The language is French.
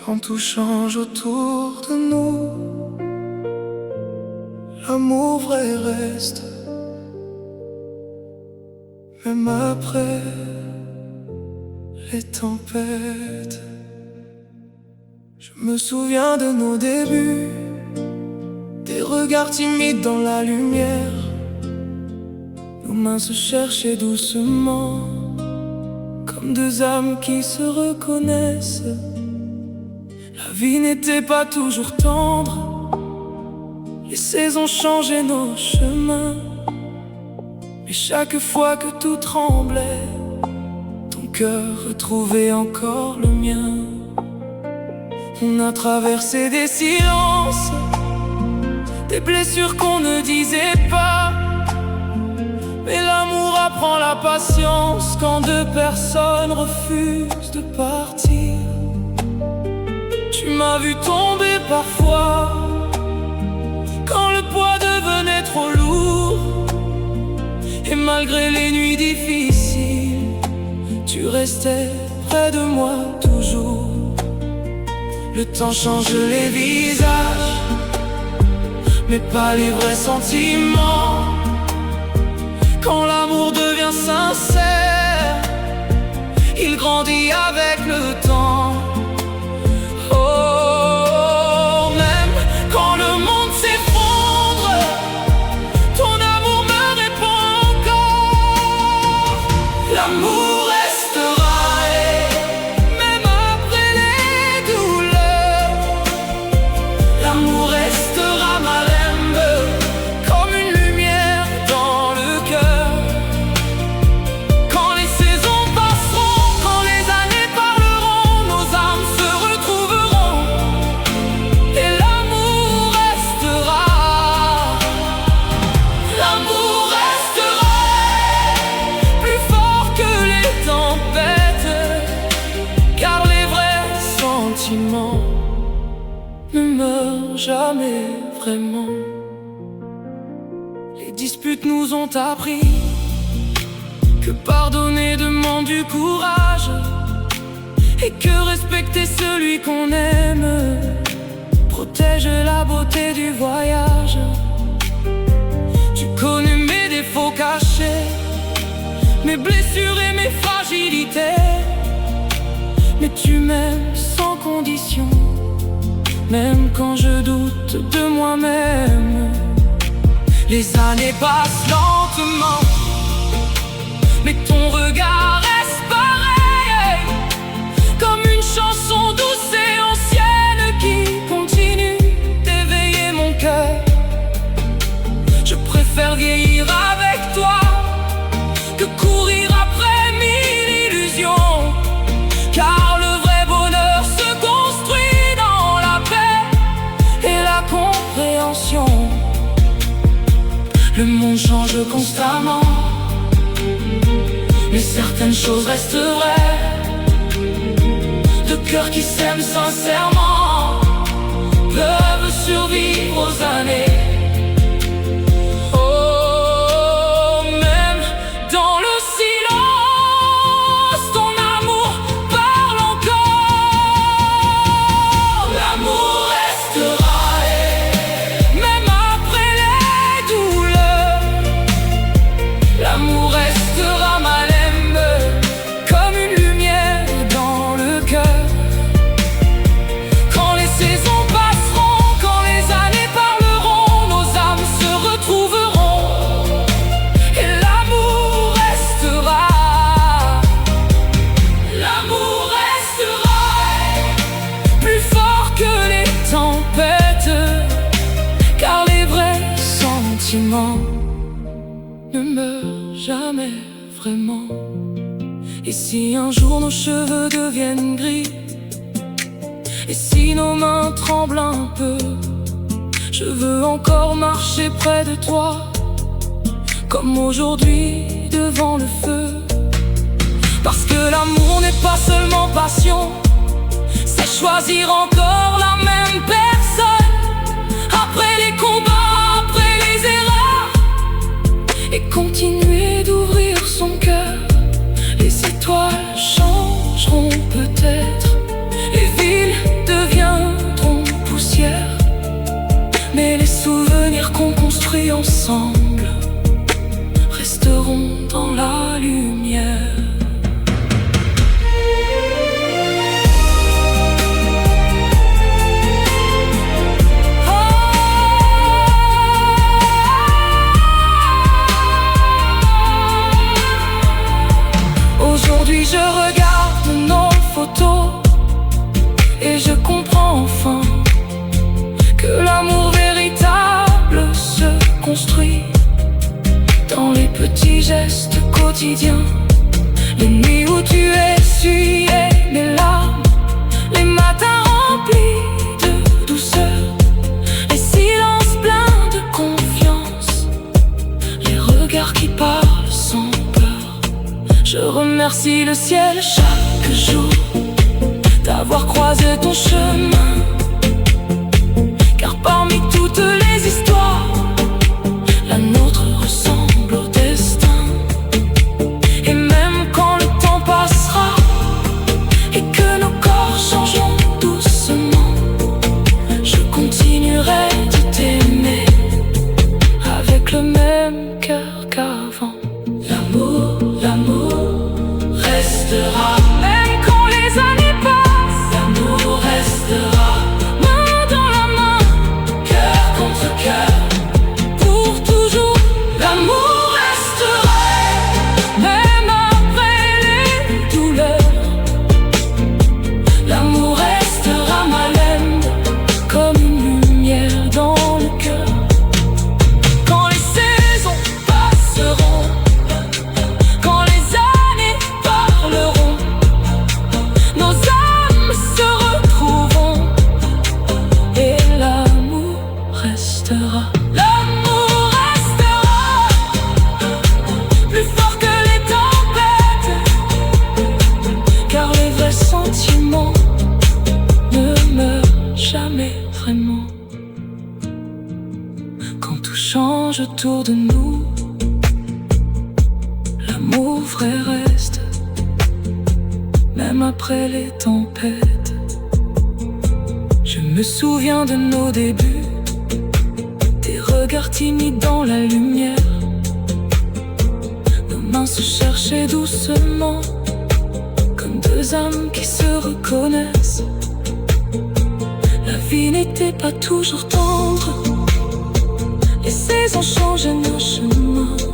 Quand tout change autour de nous, l'amour vrai reste, même après les tempêtes. Je me souviens de nos débuts, des regards timides dans la lumière. Nos mains se cherchaient doucement, comme deux âmes qui se reconnaissent. La vie n'était pas toujours tendre, les saisons changeaient nos chemins. Mais chaque fois que tout tremblait, ton cœur retrouvait encore le mien. On a traversé des silences, des blessures qu'on ne disait pas. Mais l'amour apprend la patience quand deux personnes refusent de partir. Tu m'as vu tomber parfois, quand le poids devenait trop lourd. Et malgré les nuits difficiles, tu restais près de moi toujours. Le temps change les visages, mais pas les vrais sentiments. Quand l'amour devient sincère, il grandit avec le temps. Oh, même quand le monde s'effondre, ton amour me répond encore. L'amour restera, même après les douleurs. L'amour restera ma lembe, comme une lumière dans le cœur. Quand les saisons passeront, quand les années parleront, nos âmes se retrouveront. Et l'amour restera. L'amour restera plus fort que les tempêtes, car les vrais sentiments ne meurent jamais vraiment. Les disputes nous ont appris que pardonner demande du courage, et que respecter celui qu'on aime protège la beauté du voyage. Tu connais mes défauts cachés, mes blessures et mes fragilités. Mais tu m'aimes sans condition, même quand je doute de moi-même. Les années passent lentement, mais ton regard reste pareil, comme une chanson douce et ancienne qui continue d'éveiller mon cœur. Je préfère vieillir avec toi que courir après mille illusions, car le vrai bonheur se construit dans la paix et la compréhension. Le monde change constamment, mais certaines choses restent vraies. Deux cœurs qui s'aiment sincèrement peuvent survivre aux années. Oh, même dans le silence, ton amour parle encore. L'amour restera, même après les douleurs. L'amour restera ma lembe, comme une lumière dans le cœur. Quand les saisons passeront, quand les années parleront, nos âmes se retrouveront. Et l'amour restera. L'amour restera plus fort que les tempêtes, car les vrais sentiments ne meurent jamais vraiment. Et si un jour nos cheveux deviennent gris, et si nos mains tremblent un peu, je veux encore marcher près de toi, comme aujourd'hui devant le feu. Parce que l'amour n'est pas seulement passion, c'est choisir encore la même personne. Après les combats, après les erreurs, et continuer d'ouvrir son cœur. Les étoiles changeront peut-être, les villes de ensemble resteront dans la lumière. Aujourd'hui je regarde nos photos et je comprends enfin que l'amour véritable se construit dans les petits gestes quotidiens. Les nuits où tu essuyais mes larmes, les matins remplis de douceur, les silences pleins de confiance, les regards qui parlent sans peur. Je remercie le ciel chaque jour d'avoir croisé ton chemin, car parmi toutes les histoires, la nôtre ressemble au destin. Et même quand le temps passera et que nos corps changeront doucement, je continuerai de t'aimer avec le même cœur qu'avant. L'amour restera. Même quand les années passent, l'amour restera. Main dans la main, cœur contre cœur, pour toujours. L'amour restera, même après les douleurs. L'amour restera malin, comme une lumière dans le cœur. Quand les saisons passeront, quand les années parleront, nos âmes se retrouveront et l'amour restera. L'amour restera, plus fort que les tempêtes, car les vrais sentiments ne meurent jamais vraiment. Quand tout change autour de nous, l'amour vrai reste, même après les tempêtes. Je me souviens de nos débuts, des regards timides dans la lumière. Nos mains se cherchaient doucement, comme deux âmes qui se reconnaissent. La vie n'était pas toujours tendre, les saisons changeaient nos chemins.